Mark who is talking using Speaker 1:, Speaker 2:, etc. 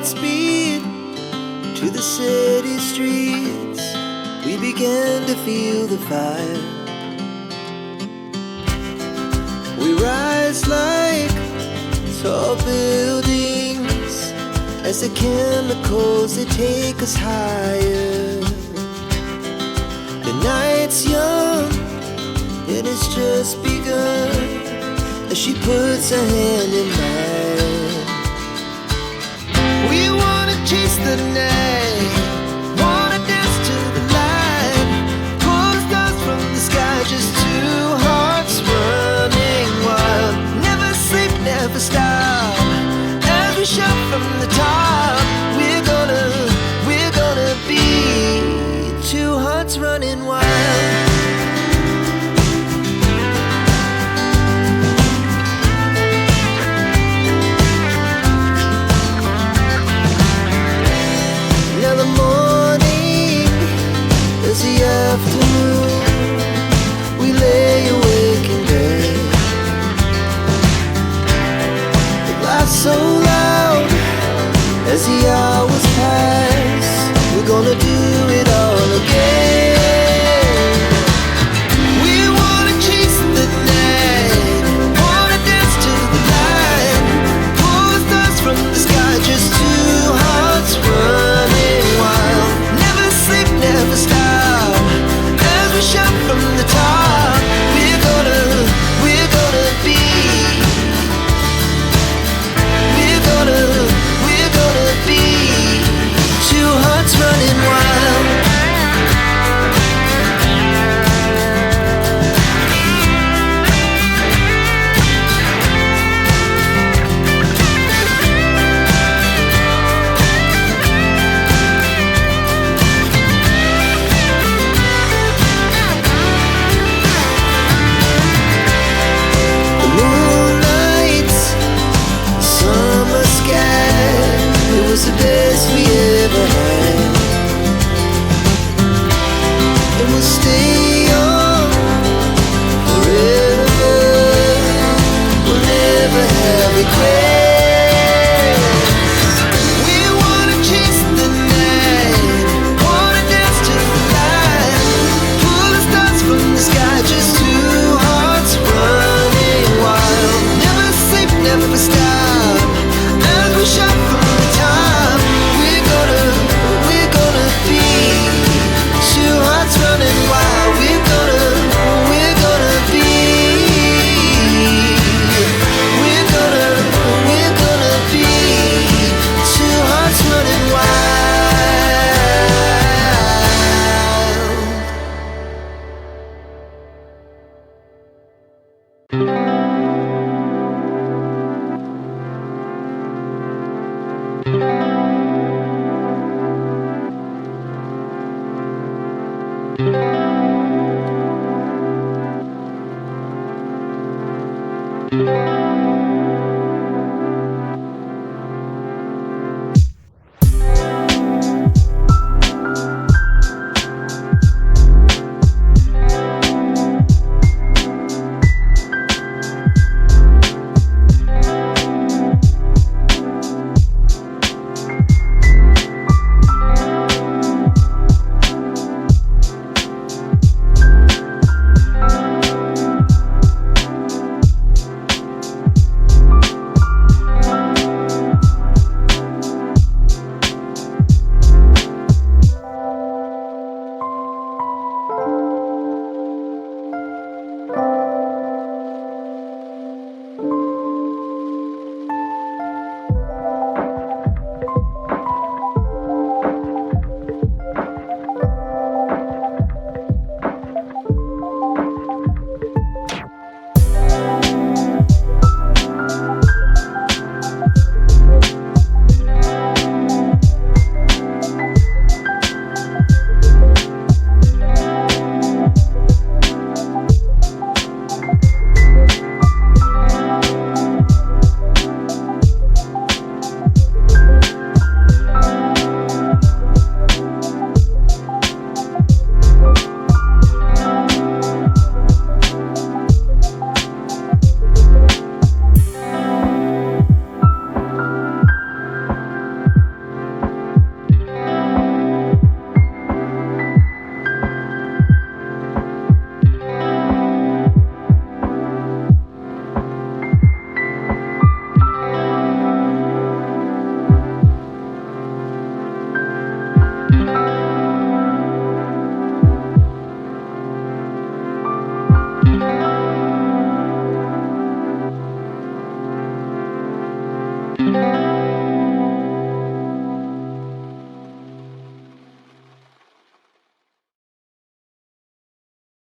Speaker 1: Godspeed to the city streets. We began to feel the fire. We rise like tall buildings as the chemicals, they take us higher. The night's young and it's just begun as she puts her hand in mine. We wanna chase the night, wanna dance to the light, pull the stars from the sky, just two hearts running wild. Never sleep, never stop, as we shout from the top. We're gonna be two hearts running wild. Now the morning is the afternoon. We lay awake in bed. The laughs so loud as the hours pass. We're gonna do it all again. We wanna chase the night, wanna dance to the light, pull the stars from the sky, just two hearts running wild. Never sleep, never stop, as we shout from the top. We're gonna be, we're gonna be two hearts running wild. The moonlight, summer sky, it was the best we ever had. And we'll stay on forever. We'll never have regrets. We wanna chase the night, wanna dance to the light, pull the stars from the sky, just two hearts running wild. Never sleep, never stop, as we shout from the top. We're gonna be two hearts running wild. We're gonna be, we're gonna be two hearts running wild.